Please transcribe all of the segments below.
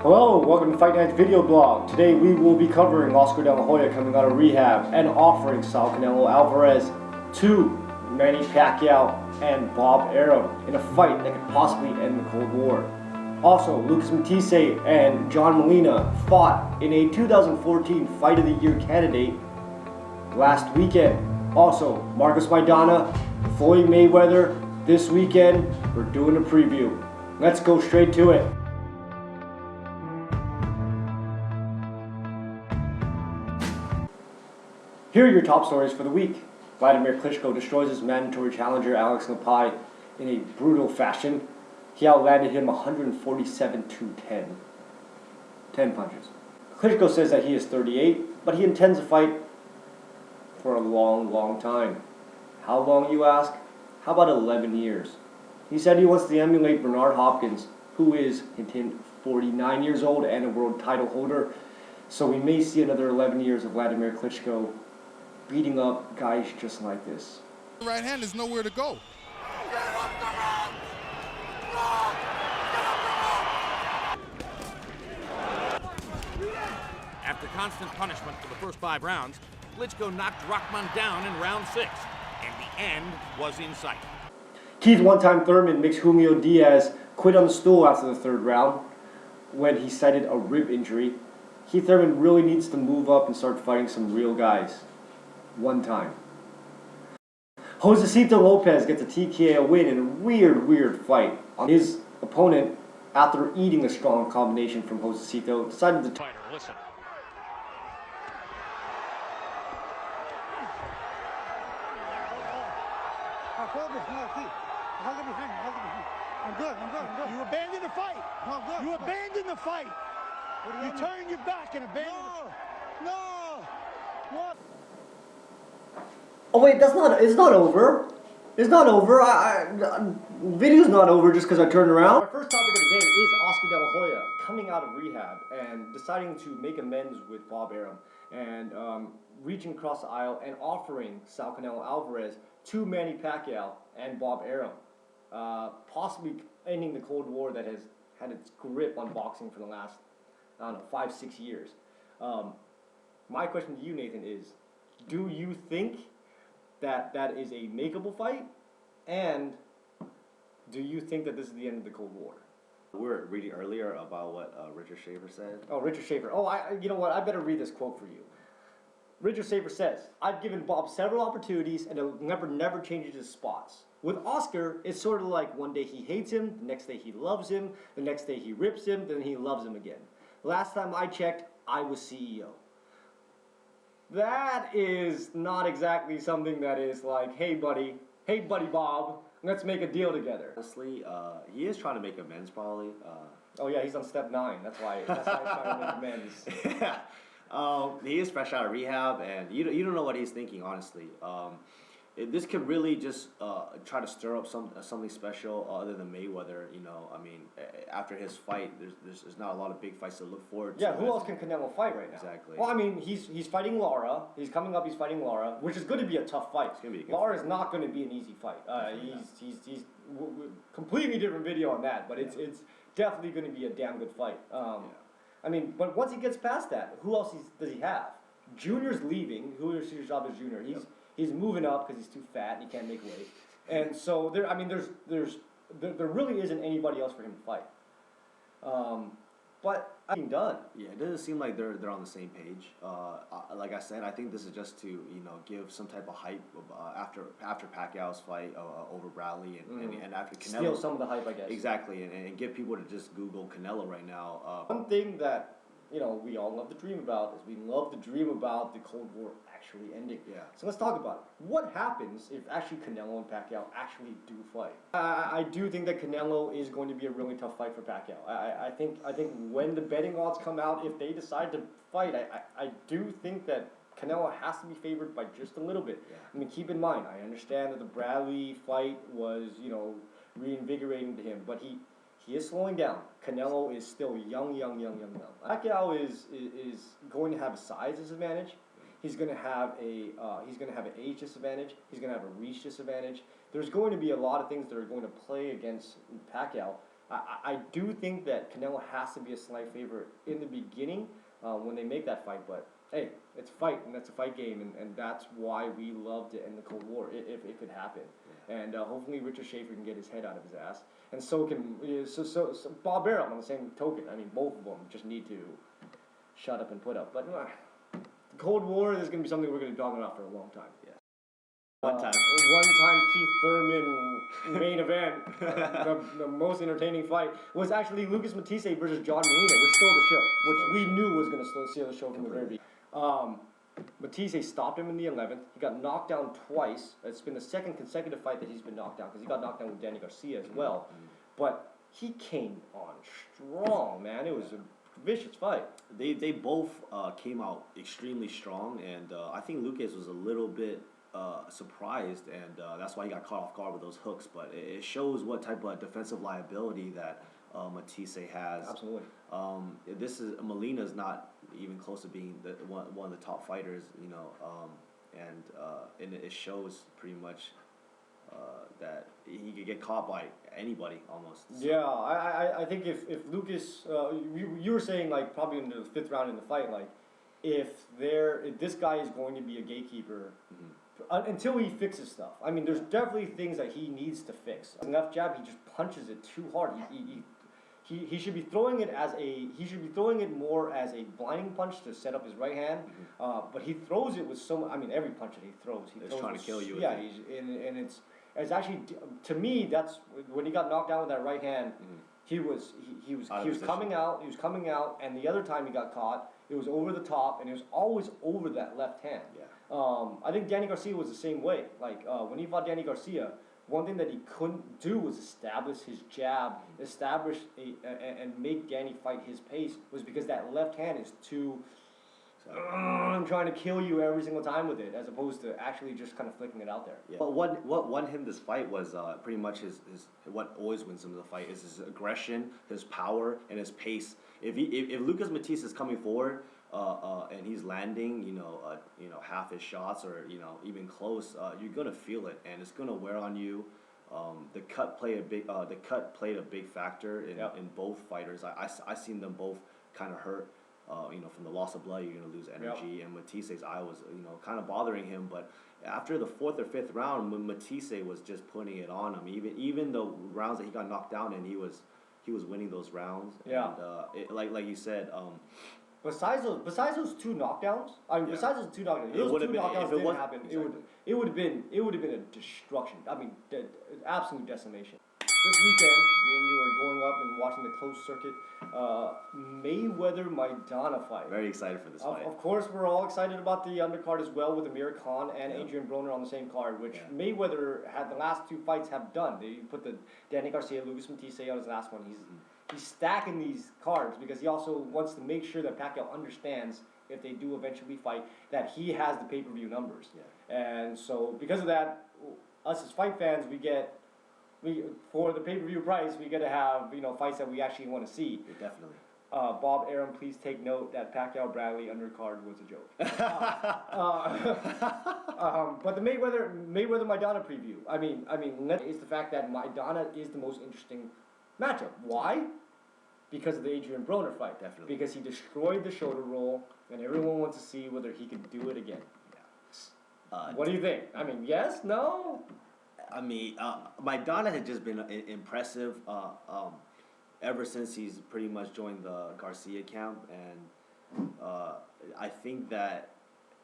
Hello, welcome to Fight Night's video blog. Today we will be covering Oscar De La Hoya coming out of rehab and offering Saul Canelo Alvarez to Manny Pacquiao and Bob Arum in a fight that could possibly end the Cold War. Also, Lucas Mattysee and Molina fought in a 2014 Fight of the Year candidate last weekend. Also, Maidana, Floyd Mayweather this weekend. We're doing a preview. Let's go straight to it. Here are your top stories for the week. Wladimir Klitchscko destroys his mandatory challenger Alex Lepai in a brutal fashion. He outlanded him 147-10. 10 punches. Klitchko says that he is 38, but he intends to fight for a long time. How long, you ask? How about 11 years? He said he wants to emulate Bernard Hopkins, who is, hint hint, 49 years old and a world title holder. So we may see another 11 years of Wladimir Klitchko beating up guys just like this. Right hand is nowhere to go. After constant punishment for the first 5 rounds, Klitschko knocked Rockman down in round 6, and the end was in sight. Keith one-time Thurman makes Julio Diaz quit on the stool after the 3rd round when he cited a rib injury. Keith Thurman really needs to move up and start fighting some real guys. One time. Josesito Lopez gets a TKO win in a weird fight on his opponent after eating a strong combination from Josesito. Decided to Fighter, listen. I'm good. You abandoned the fight. No, good. You abandoned the fight. You turned your back and abandoned the... No! What? Oh wait, it's not over. It's not over. Video's not over just because I turned around. Our first topic of the day is Oscar De La Hoya coming out of rehab and deciding to make amends with Bob Arum and reaching across the aisle and offering Saul Canelo Alvarez to Manny Pacquiao and Bob Arum, possibly ending the Cold War that has had its grip on boxing for the last, I don't know, 5-6 years. My question to you, Nathan, is, do you think that is a makeable fight, and do you think that this is the end of the Cold War? We were reading earlier about what Richard Schaefer said. Oh, Richard Schaefer. Oh, you know what? I better read this quote for you. Richard Schaefer says, "I've given Bob several opportunities, and he'll never changes his spots. With Oscar, it's sort of like one day he hates him, the next day he loves him, the next day he rips him, then he loves him again. Last time I checked, I was CEO." That is not exactly something that is like, hey buddy Bob, let's make a deal together. Honestly, he is trying to make amends probably. Oh yeah, he's on step 9. That's why he's trying to make amends. He is fresh out of rehab, and you don't know what he's thinking, honestly. This could really just try to stir up something special other than Mayweather. You know, I mean, after his fight, there's not a lot of big fights to look forward to. Yeah, who else can Canelo fight right now? Exactly. Well, I mean, he's fighting Lara. He's coming up. He's fighting Lara, which is going to be a tough fight. It's gonna be a good Lara fight. is not going to be an easy fight. He's completely different video on that, but it's definitely going to be a damn good fight. I mean, but once he gets past that, who else does he have? Junior's leaving. Julio is Junior. He's moving up because he's too fat and he can't make weight. And so there really isn't anybody else for him to fight. But I'm done. Yeah, it doesn't seem like they're on the same page. Like I said, I think this is just to give some type of hype after Pacquiao's fight over Bradley and after Canelo. Steal some of the hype, I guess. Exactly, and get people to just Google Canelo right now. One thing that we all love to dream about is we love to dream about the Cold War actually ending. Yeah. So let's talk about it. What happens if actually Canelo and Pacquiao actually do fight? I do think that Canelo is going to be a really tough fight for Pacquiao. I think when the betting odds come out, if they decide to fight, I do think that Canelo has to be favored by just a little bit. Yeah. I mean, keep in mind, I understand that the Bradley fight was, reinvigorating to him, but he is slowing down. Canelo is still young. Pacquiao is going to have a size disadvantage. He's going to have an age disadvantage. He's going to have a reach disadvantage. There's going to be a lot of things that are going to play against Pacquiao. I do think that Canelo has to be a slight favorite in the beginning when they make that fight, but hey, it's a fight, and that's a fight game, and that's why we loved it in the Cold War, if it could happen. And hopefully Richard Schaefer can get his head out of his ass, and so can so Bob Arum on the same token. I mean, both of them just need to shut up and put up. But the Cold War is going to be something we're going to be talking about for a long time. Yeah. One time Keith Thurman main event, the most entertaining fight was actually Lucas Mattysee versus John Molina, which stole the show, which we knew was going to steal the show from the very beginning. Mattysee stopped him in the 11th. He got knocked down twice. It's been the second consecutive fight that he's been knocked down because he got knocked down with Danny Garcia as well. But he came on strong, man. It was a vicious fight. They both came out extremely strong, and I think Lucas was a little bit surprised, and that's why he got caught off guard with those hooks. But it shows what type of defensive liability that Mattysee has. Absolutely. Molina's not even close to being one of the top fighters, you know, and it shows pretty much that he could get caught by anybody almost. So. Yeah, I think if Lucas, you were saying like probably in the 5th round in the fight, like if this guy is going to be a gatekeeper. Until he fixes stuff. I mean, there's definitely things that he needs to fix. Left jab, he just punches it too hard. He should be throwing it more as a blinding punch to set up his right hand. But he throws it with so much. I mean, every punch that he throws trying to kill you. Yeah, and it's actually, to me, that's when he got knocked down with that right hand. He was coming out, and the other time he got caught, it was over the top, and it was always over that left hand. Yeah. I think Danny Garcia was the same way. Like when he fought Danny Garcia, one thing that he couldn't do was establish his jab, and make Danny fight his pace, was because that left hand is too. I'm trying to kill you every single time with it, as opposed to actually just kind of flicking it out there. Yeah. But what won him this fight was pretty much his what always wins him the fight is his aggression, his power, and his pace. If Lucas Mattysee is coming forward and he's landing, half his shots or even close, you're gonna feel it, and it's gonna wear on you. The cut played a big factor in both fighters. I seen them both kind of hurt. From the loss of blood, you're gonna lose energy. And Mattisse's eye was, kind of bothering him. But after the 4th or 5th round, when Mattysee was just putting it on him, even the rounds that he got knocked down in, he was winning those rounds. Yeah. And like you said, besides those 2 knockdowns, besides those 2 knockdowns, it would have been a destruction. I mean, absolute decimation. This weekend, me and you were going up and watching the closed circuit Mayweather-Maidana fight. Very excited for this fight. Of course, we're all excited about the undercard as well, with Amir Khan and Adrian Broner on the same card, which Mayweather had the last 2 fights have done. They put the Danny Garcia, Lucas Mattysee on his last one. He's stacking these cards because he also wants to make sure that Pacquiao understands, if they do eventually fight, that he has the pay-per-view numbers. Yeah. And so because of that, us as fight fans, for the pay-per-view price, we get to have fights that we actually want to see. Yeah, definitely. Bob Arum, please take note that Pacquiao Bradley undercard was a joke. But the Mayweather Maidana preview. I mean, is the fact that Maidana is the most interesting matchup. Why? Because of the Adrian Broner fight. Definitely. Because he destroyed the shoulder roll, and everyone wants to see whether he can do it again. Yeah. What do you think? I mean, yes, no. I mean, Maidana had just been impressive ever since he's pretty much joined the Garcia camp, and I think that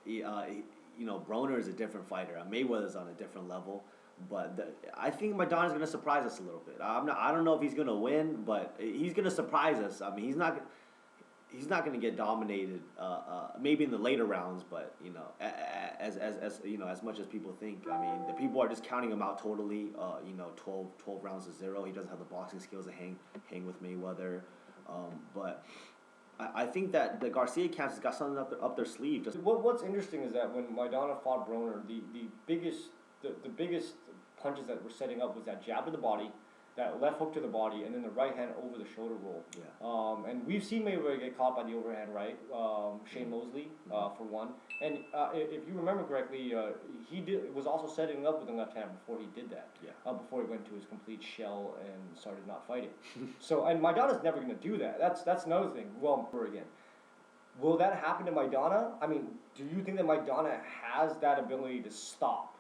Broner is a different fighter. Mayweather's on a different level, but I think Maidana's gonna surprise us a little bit. I don't know if he's gonna win, but he's gonna surprise us. I mean, he's not going to get dominated, maybe in the later rounds, but as much as people think. I mean, the people are just counting him out totally. 12 rounds to 0. He doesn't have the boxing skills to hang with Mayweather. But I think that the Garcia camp has got something up their sleeve. Just what's interesting is that when Maidana fought Broner, the biggest punches that were setting up was that jab to the body, that left hook to the body, and then the right hand over the shoulder roll. Yeah. And we've seen Mayweather get caught by the overhand right, Shane Mosley, for one. And if you remember correctly, he was also setting up with the left hand before he did that. Yeah. Before he went to his complete shell and started not fighting. So, and Maidana's never going to do that. That's another thing. Well, again, will that happen to Maidana? I mean, do you think that Maidana has that ability to stop?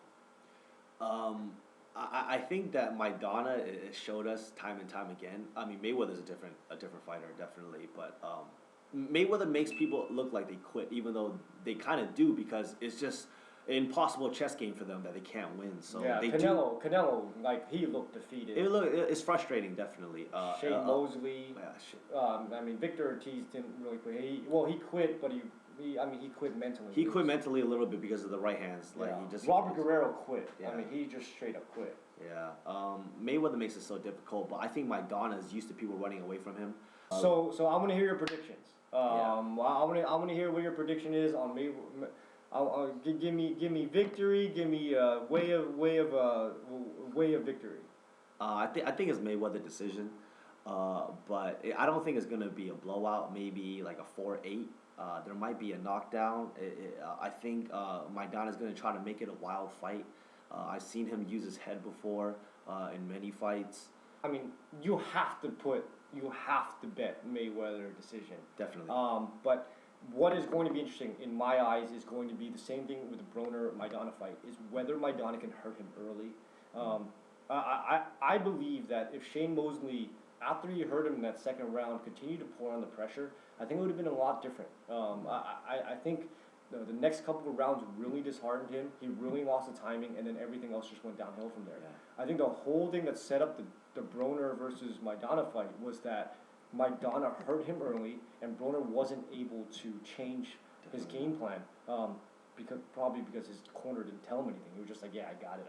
I think that Maidana showed us time and time again. I mean, Mayweather's a different fighter, definitely, but Mayweather makes people look like they quit, even though they kind of do, because it's just an impossible chess game for them that they can't win. So yeah, they Canelo, like, he looked defeated. It's frustrating, definitely. Shane Mosley. Yeah, I mean, Victor Ortiz didn't really quit. He quit, but he quit mentally. he quit mentally a little bit because of the right hands. Like Yeah. he just Robert Guerrero quit. Yeah. I mean, he just straight up quit. Yeah, Mayweather makes it so difficult, but I think Maidana is used to people running away from him. So I want to hear your predictions. I want to hear what your prediction is on Mayweather. Give me victory. Give me way of victory. I think it's Mayweather decision, but I don't think it's gonna be a blowout. Maybe like a 4-8. There might be a knockdown. I think Maidana's gonna try to make it a wild fight. I've seen him use his head before in many fights. I mean, you have to bet Mayweather decision. Definitely. But what is going to be interesting in my eyes is going to be the same thing with the Broner-Maidana fight, is whether Maidana can hurt him early. I believe that if Shane Mosley, after he hurt him in that second round, continued to pour on the pressure, I think it would have been a lot different. I think the next couple of rounds really disheartened him. He really lost the timing, and then everything else just went downhill from there. Yeah. I think the whole thing that set up the Broner versus Maidana fight was that Maidana hurt him early, and Broner wasn't able to change his game plan. Probably because his corner didn't tell him anything. He was just like, yeah, I got it.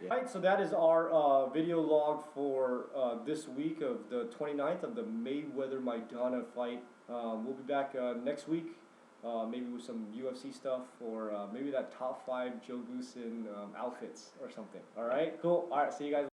Yeah. All right, so that is our video log for this week of the 29th of the Mayweather-Maidana fight. We'll be back next week, maybe with some UFC stuff, or maybe that top 5 Joe Goosen outfits or something. All right, cool. All right, see you guys.